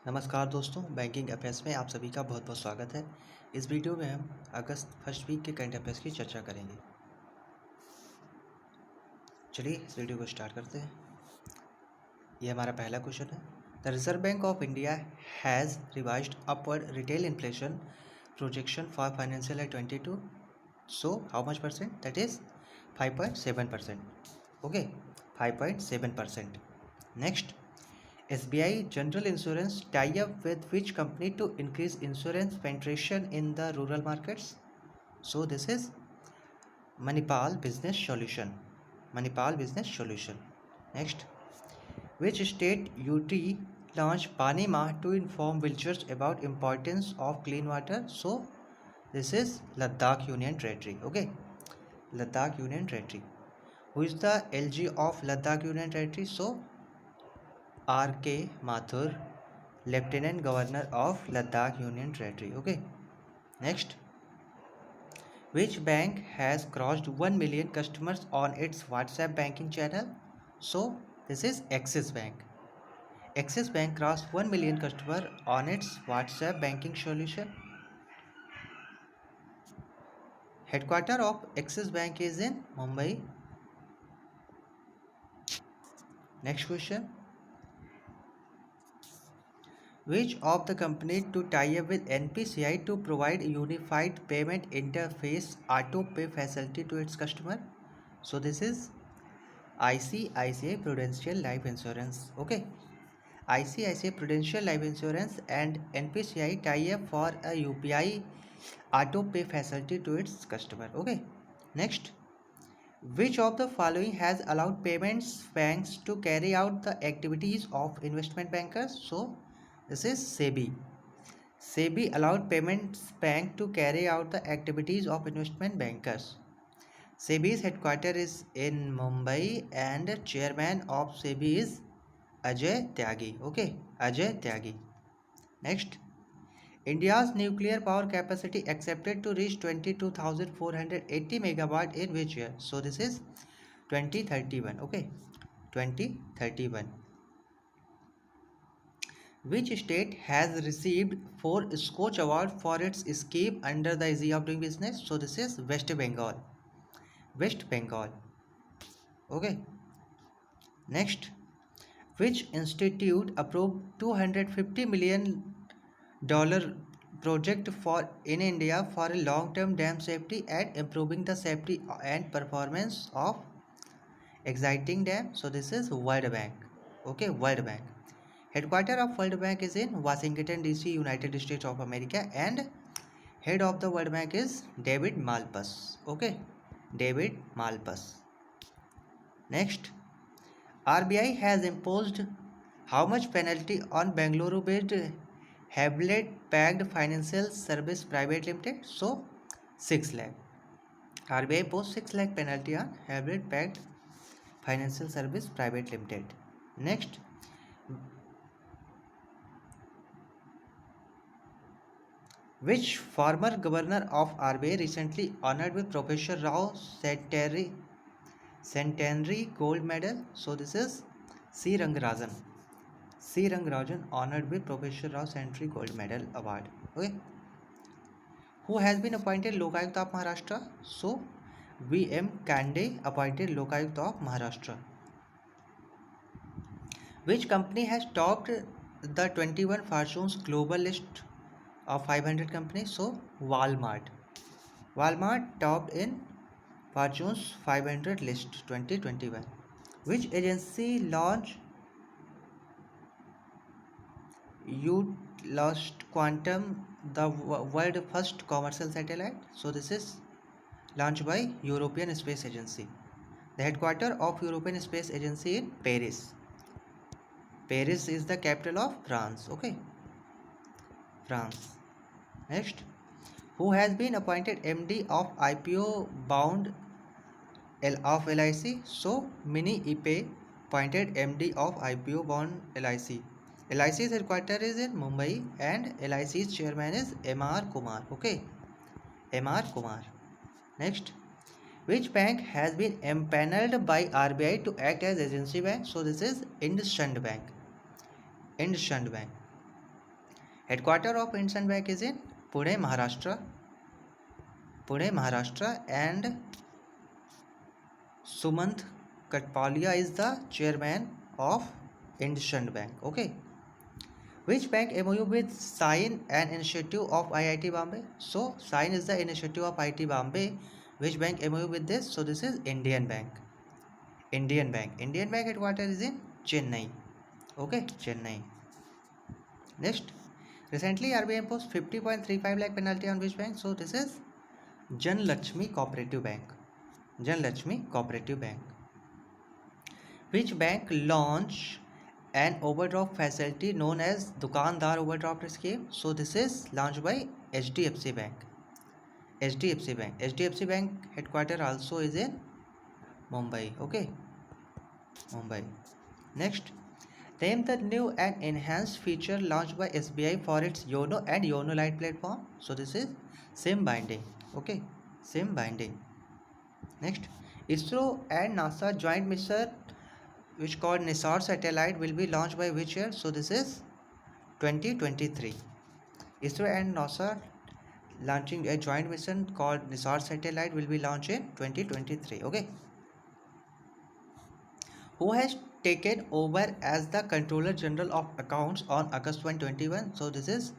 नमस्कार दोस्तों, banking affairs में आप सभी का बहुत बहुत स्वागत है। इस वीडियो में हम अगस्त फर्स्ट वीक के करंट अफेयर्स की चर्चा करेंगे। चलिए इस वीडियो को स्टार्ट करते हैं। ये हमारा पहला क्वेश्चन है। The reserve bank of India has revised upward retail inflation projection for financial year 22। So how much percent? That is 5.7%. Okay, 5.7%. Next, SBI General Insurance tie up with which company to increase insurance penetration in the rural markets? So this is Manipal Business Solution. Manipal Business Solution. Next, which state UT launched Pani Mah to inform villagers about importance of clean water? So this is Ladakh Union Territory. Okay, Ladakh Union Territory. Who is the LG of Ladakh Union Territory? So R.K. Mathur, Lieutenant Governor of Ladakh Union Territory. Okay. Next, which bank has crossed 1 million customers on its WhatsApp banking channel? So this is Axis Bank. Axis Bank crossed 1 million customer on its WhatsApp banking solution. Headquarter of Axis Bank is in Mumbai. Next question. Which of the company to tie up with NPCI to provide a unified payment interface auto pay facility to its customer? So this is ICICI Prudential Life Insurance. Okay, ICICI Prudential Life Insurance and NPCI tie up for a UPI auto pay facility to its customer. Okay, next, which of the following has allowed payments banks to carry out the activities of investment bankers? So this is SEBI. SEBI allowed payments bank to carry out the activities of investment bankers. SEBI's headquarters is in Mumbai and chairman of SEBI is Ajay Tyagi. Okay, Ajay Tyagi. Next, India's nuclear power capacity accepted to reach 22,480 megawatt in which year? So this is 2031. Okay, 2031. Which state has received 4 Scotch Award for its scheme under the Easy of Doing Business? So this is West Bengal. West Bengal. Okay. Next, which institute approved $250 million project for in India for a long-term dam safety and improving the safety and performance of existing dam? So this is World Bank. Okay, World Bank. Headquarter of World Bank is in Washington DC, United States of America, and head of the World Bank is David Malpass. Okay, David Malpass. Next, RBI has imposed how much penalty on Bengaluru-based Hewlett-Packard Financial Service Private Limited? So 6 lakh. RBI imposed 6 lakh penalty on Hewlett-Packard Financial Service Private Limited. Next, which former governor of RBI recently honored with Professor Rao Centenary Gold Medal? So this is C. Rangarajan. C. Rangarajan honored with Professor Rao Centenary Gold Medal Award. Okay. Who has been appointed Lokayukt of Maharashtra? So V.M. Kande appointed Lokayukt of Maharashtra. Which company has topped the 21 Fortune's global list of 500 companies? So Walmart. Walmart topped in Fortune's 500 list 2021. Which agency launched Lost Quantum, the world first commercial satellite? So this is launched by European Space Agency. The headquarters of European Space Agency in Paris. Paris is the capital of France. Okay, France. Next, who has been appointed MD of IPO bound of LIC? So Mini Ipe appointed MD of IPO bound LIC. LIC's headquarters is in Mumbai and LIC's chairman is M.R. Kumar. Okay, M.R. Kumar. Next, which bank has been empaneled by RBI to act as agency bank? So this is IndusInd Bank. IndusInd Bank. Headquarter of Indian Bank is in Pune, Maharashtra. Pune, Maharashtra, and Sumant Katpalia is the chairman of Indian Bank. Okay. Which bank MOU with Sign an initiative of IIT Bombay? So Sign is the initiative of IIT Bombay. Which bank MOU with this? So this is Indian Bank. Indian Bank. Indian Bank headquarters is in Chennai. Okay, Chennai. Next, recently RBI imposed 50.35 lakh penalty on which bank? So this is Jan Lakshmi Cooperative Bank. Jan Lakshmi Cooperative Bank. Which bank launched an overdraft facility known as Dukandar Overdraft Scheme? So this is launched by HDFC Bank. HDFC Bank. HDFC Bank headquarter also is in Mumbai. Okay, Mumbai. Next, name the new and enhanced feature launched by SBI for its YONO and YONO Lite platform. So this is SIM binding. Okay, SIM binding. Next, ISRO and NASA joint mission, which called Nisar satellite, will be launched by which year? So this is 2023. ISRO and NASA launching a joint mission called Nisar satellite will be launched in 2023. Okay. Who has taken over as the Controller General of Accounts on August 1, 2021? So this is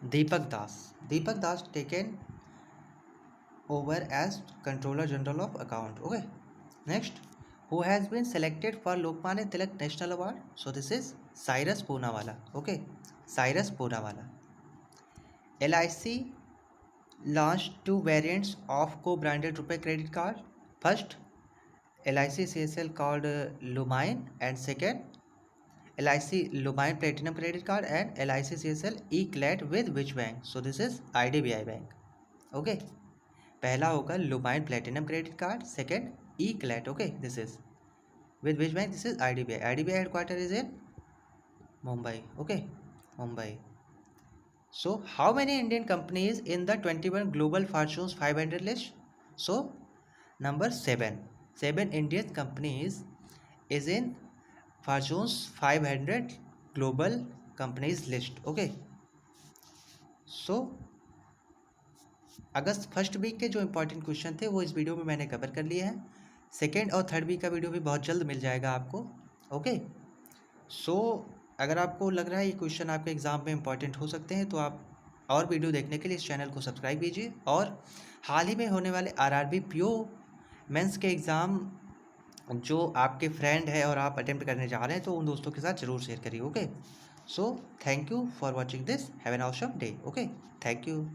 Deepak Das. Deepak Das taken over as Controller General of Account. Okay. Next, who has been selected for Lokmanya Tilak National Award? So this is Cyrus Poonawalla. Okay, Cyrus Poonawalla. LIC launched two variants of co-branded RuPay credit card. First, LIC CSL called Lumine, and second, LIC Lumine Platinum credit card and LIC CSL E-Clat with which bank? So this is IDBI Bank. Okay, पहला होगा Lumine Platinum credit card, second E-Clat. Okay, this is with which bank? This is IDBI. IDBI headquarter is in Mumbai. Okay, Mumbai. So how many Indian companies in the 21 Global Fortunes 500 list? So number 7. 7 Indian companies is in Fortunes 500 Global Companies list. Okay. So August first week के जो important question थे वो इस video में मैंने cover कर लिए हैं. सेकेंड और थर्ड वीक का वीडियो भी बहुत जल्द मिल जाएगा आपको. ओके. सो अगर आपको लग रहा है ये क्वेश्चन आपके एग्ज़ाम में इंपॉर्टेंट हो सकते हैं तो आप और वीडियो देखने के लिए इस चैनल को सब्सक्राइब कीजिए. और हाल ही में होने वाले आरआरबी पीओ मेंस के एग्ज़ाम जो आपके फ्रेंड है और आप अटेम्प्ट करने जा रहे हैं तो उन दोस्तों के साथ ज़रूर शेयर करिए. Okay. So thank you for watching this. Have an awesome day. Okay. Thank you.